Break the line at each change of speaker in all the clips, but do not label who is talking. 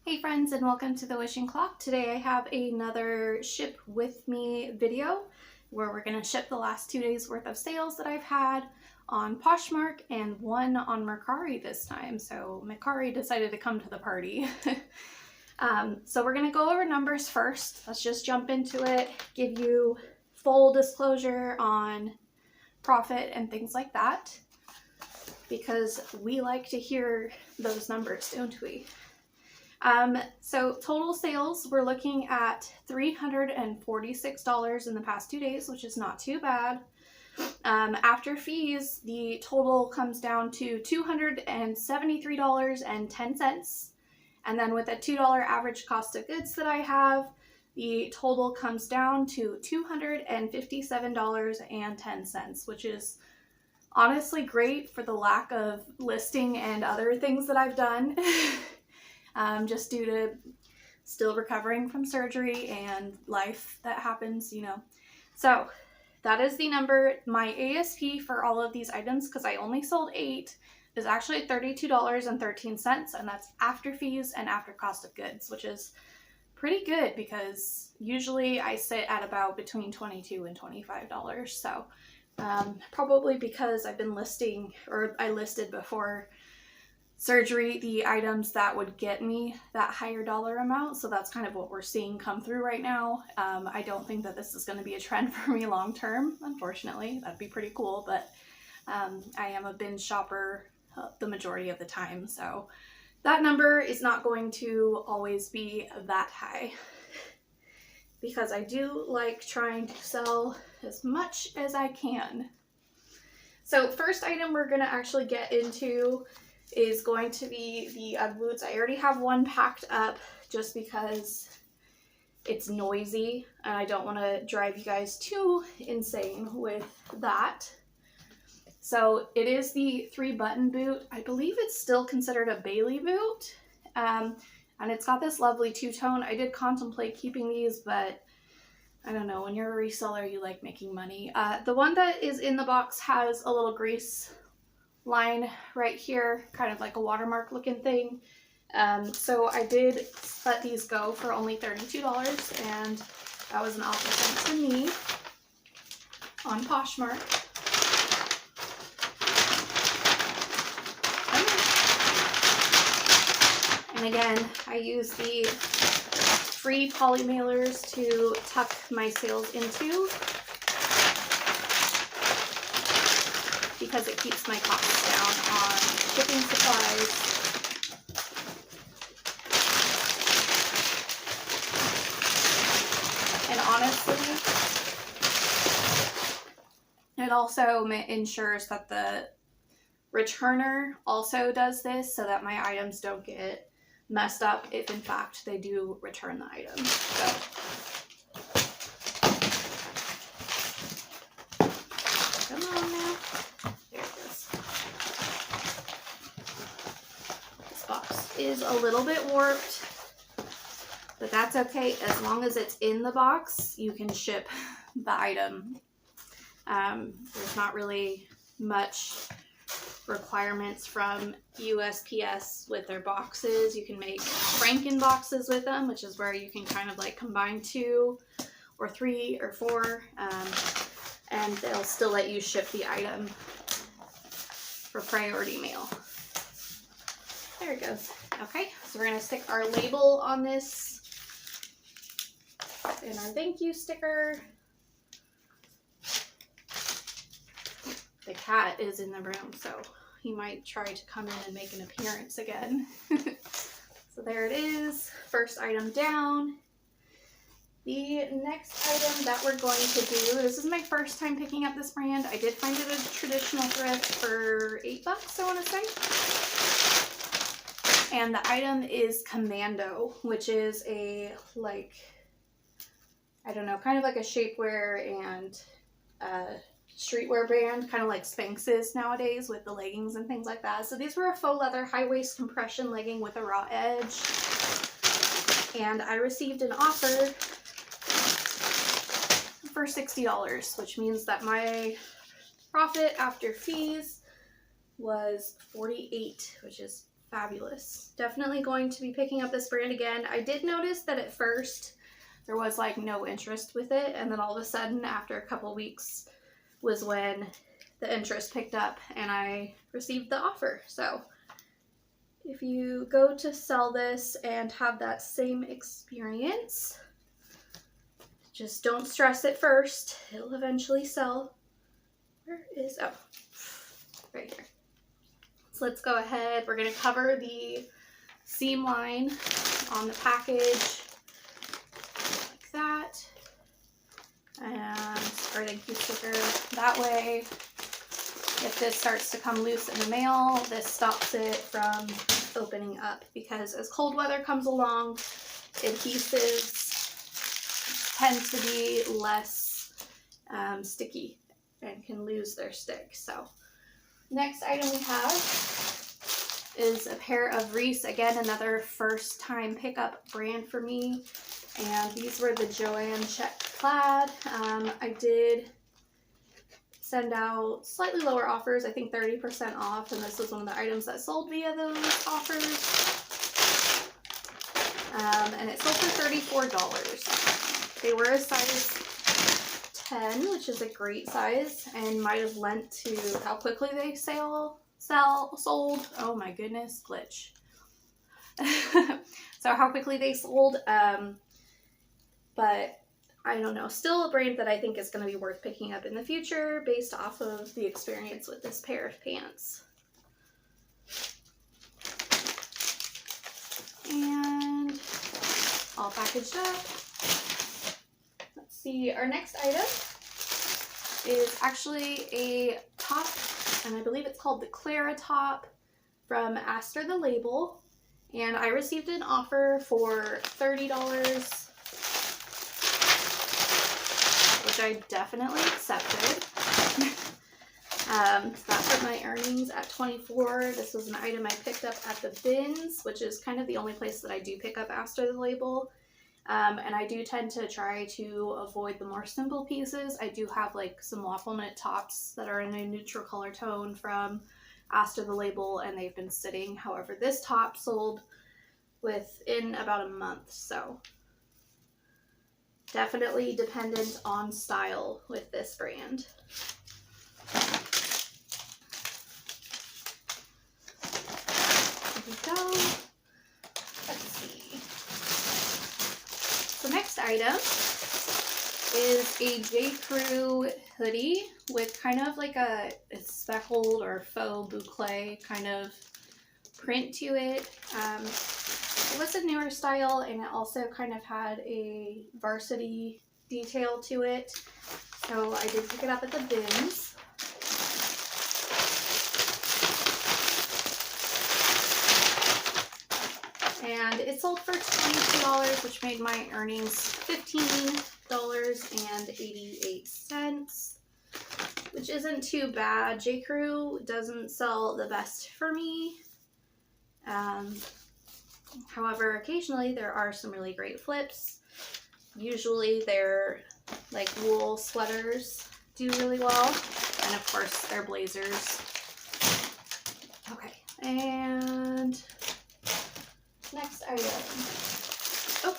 Hey friends, and welcome to the Wishing Clock. Today I have another ship with me video where we're going to ship the last 2 days worth of sales that I've had on Poshmark and one on Mercari this time. So Mercari decided to come to the party. So we're going to go over numbers first. Let's just jump into it, give you full disclosure on profit and things like that, because we like to hear those numbers, don't we? So total sales, we're looking at $346 in the past 2 days, which is not too bad. After fees, the total comes down to $273.10. And then with a $2 average cost of goods that I have, the total comes down to $257.10, which is honestly great for the lack of listing and other things that I've done. Just due to still recovering from surgery and life that happens, you know. So that is the number. My ASP for all of these items, because I only sold 8, is actually $32.13, and that's after fees and after cost of goods, which is pretty good because usually I sit at about between $22 and $25. So probably because I've been listing, or I listed before surgery, the items that would get me that higher dollar amount. So that's kind of what we're seeing come through right now. I don't think that this is going to be a trend for me long term, unfortunately. That'd be pretty cool, but I am a binge shopper the majority of the time, so that number is not going to always be that high, because I do like trying to sell as much as I can. So first item we're going to actually get into is going to be the Ugg boots. I already have one packed up just because it's noisy and I don't want to drive you guys too insane with that. So it is the 3-button boot. I believe it's still considered a Bailey boot. And it's got this lovely two-tone. I did contemplate keeping these, but I don't know, when you're a reseller, you like making money. The one that is in the box has a little grease line right here, kind of like a watermark looking thing. So I did let these go for only $32, and that was an offer sent to me on Poshmark. And again, I use the free poly mailers to tuck my sales into, because it keeps my costs down on shipping supplies. And honestly, it also ensures that the returner also does this so that my items don't get messed up if in fact they do return the item. So come on now. Is a little bit warped, but that's okay. As long as it's in the box, you can ship the item. There's not really much requirements from USPS with their boxes. You can make Franken boxes with them, which is where you can kind of like combine 2 or 3 or 4, and they'll still let you ship the item for priority mail. There it goes. Okay, so we're going to stick our label on this and our thank you sticker. The cat is in the room, so he might try to come in and make an appearance again. So there it is, first item down. The next item that we're going to do, this is my first time picking up this brand. I did find it at a traditional thrift for $8, I want to say. And the item is Commando, which is a, like, I don't know, kind of like a shapewear and streetwear brand, kind of like Spanx is nowadays with the leggings and things like that. So these were a faux leather high-waist compression legging with a raw edge. And I received an offer for $60, which means that my profit after fees was $48, which is fabulous. Definitely going to be picking up this brand again. I did notice that at first there was like no interest with it, and then all of a sudden after a couple weeks was when the interest picked up and I received the offer. So if you go to sell this and have that same experience, just don't stress at first. It'll eventually sell. Where is, oh, right here. So let's go ahead. We're going to cover the seam line on the package like that. And our thank you sticker that way. If this starts to come loose in the mail, this stops it from opening up, because as cold weather comes along, adhesives tend to be less sticky and can lose their stick. So next item we have is a pair of Reese, again another first time pickup brand for me, and these were the Joanne check plaid. I did send out slightly lower offers, I think 30% off, and this was one of the items that sold via those offers. And it sold for $34. They were a size 10, which is a great size, and might have lent to how quickly they sold. Oh my goodness, glitch. So how quickly they sold, but I don't know, still a brand that I think is going to be worth picking up in the future based off of the experience with this pair of pants. And all packaged up. Let's see, our next item is actually a top, and I believe it's called the Clara top from Aster the Label, and I received an offer for $30, which I definitely accepted. So that put my earnings at $24. This was an item I picked up at the bins, which is kind of the only place that I do pick up Aster the Label. And I do tend to try to avoid the more simple pieces. I do have like some waffle knit tops that are in a neutral color tone from Aster the Label, and they've been sitting. However, this top sold within about a month, so definitely dependent on style with this brand. There we go. Let's see. The next item is a J.Crew hoodie with kind of like a speckled or faux boucle kind of print to it. It was a newer style, and it also kind of had a varsity detail to it. So I did pick it up at the bins. And it sold for $22, which made my earnings $15.88, which isn't too bad. J.Crew doesn't sell the best for me. However, occasionally there are some really great flips. Usually their like wool sweaters do really well, and of course their blazers. Okay, and next item. Oh,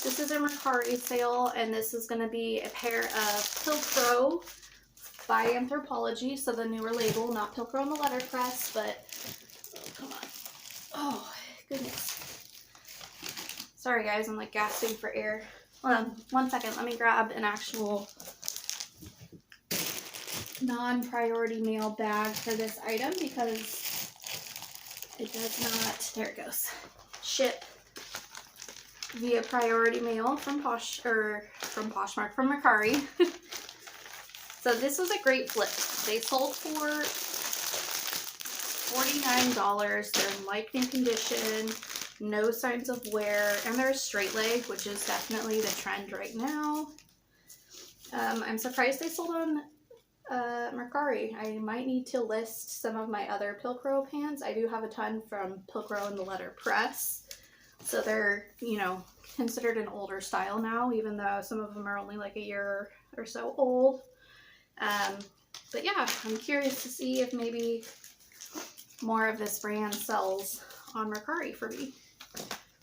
this is a Mercari sale, and this is going to be a pair of Pilcrow by Anthropologie, so the newer label, not Pilcrow on the letterpress, but oh, come on. Oh, goodness. Sorry guys, I'm like gasping for air. Hold on, 1 second. Let me grab an actual non-priority mail bag for this item, because it does not, there it goes, ship via priority mail from Poshmark, from Mercari. So this was a great flip. They sold for $49. They're in like new condition. No signs of wear, and they're a straight leg, which is definitely the trend right now. I'm surprised they sold on Mercari. I might need to list some of my other Pilcrow pants. I do have a ton from Pilcrow in the letterpress, so they're, you know, considered an older style now, even though some of them are only like a year or so old. But yeah, I'm curious to see if maybe more of this brand sells on Mercari for me.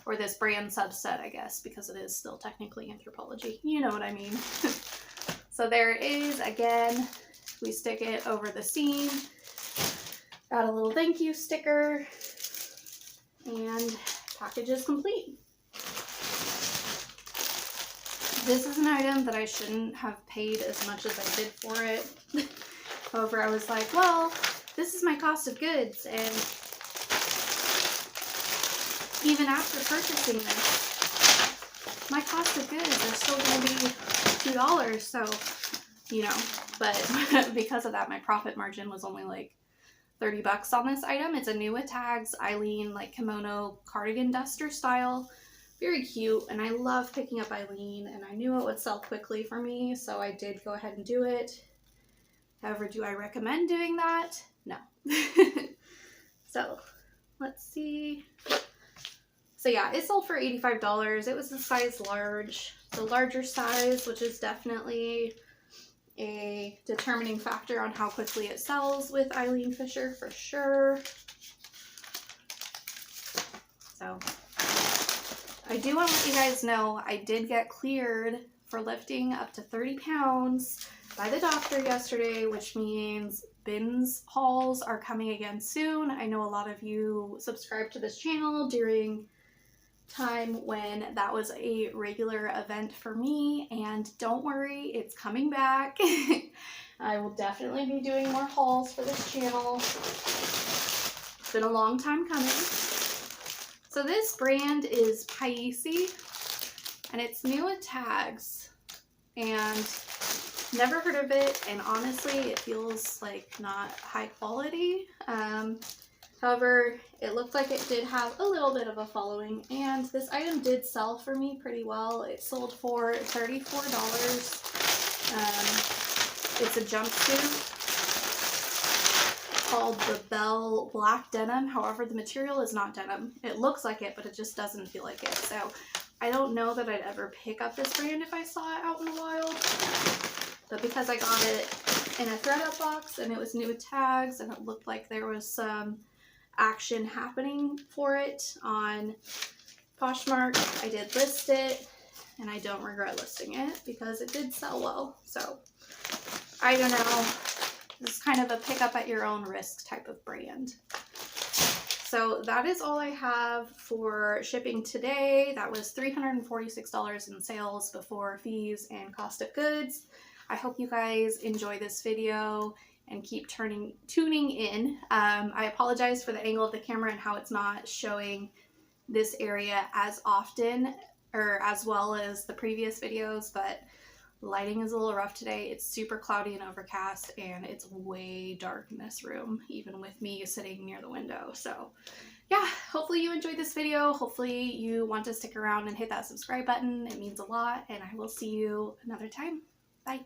Or this brand subset, I guess, because it is still technically Anthropologie. You know what I mean. So there it is. Again, we stick it over the seam. Got a little thank you sticker. And package is complete. This is an item that I shouldn't have paid as much as I did for it. However, I was like, well, this is my cost of goods, and even after purchasing this, my cost of goods are still going to be $2, so, you know, but because of that, my profit margin was only like 30 bucks on this item. It's a new with tags, Eileen, like kimono cardigan duster style. Very cute, and I love picking up Eileen, and I knew it would sell quickly for me, so I did go ahead and do it. However, do I recommend doing that? No. So, let's see. So yeah, it sold for $85. It was a size large. The larger size, which is definitely a determining factor on how quickly it sells with Eileen Fisher for sure. So I do want to let you guys know I did get cleared for lifting up to 30 pounds by the doctor yesterday, which means bins hauls are coming again soon. I know a lot of you subscribed to this channel during time when that was a regular event for me, and don't worry, it's coming back. I will definitely be doing more hauls for this channel. It's been a long time coming. So this brand is Paisi, and it's new with tags, and never heard of it, and honestly it feels like not high quality. However, it looked like it did have a little bit of a following, and this item did sell for me pretty well. It sold for $34. It's a jumpsuit called the Belle Black Denim. However, the material is not denim. It looks like it, but it just doesn't feel like it. So I don't know that I'd ever pick up this brand if I saw it out in the wild. But because I got it in a thread-up box and it was new with tags and it looked like there was some action happening for it on Poshmark, I did list it, and I don't regret listing it because it did sell well. So I don't know, this is kind of a pick up at your own risk type of brand. So that is all I have for shipping today. That was $346 in sales before fees and cost of goods. I hope you guys enjoy this video and keep tuning in. I apologize for the angle of the camera and how it's not showing this area as often or as well as the previous videos, but lighting is a little rough today. It's super cloudy and overcast, and it's way dark in this room, even with me sitting near the window. So yeah, hopefully you enjoyed this video. Hopefully you want to stick around and hit that subscribe button. It means a lot, and I will see you another time. Bye.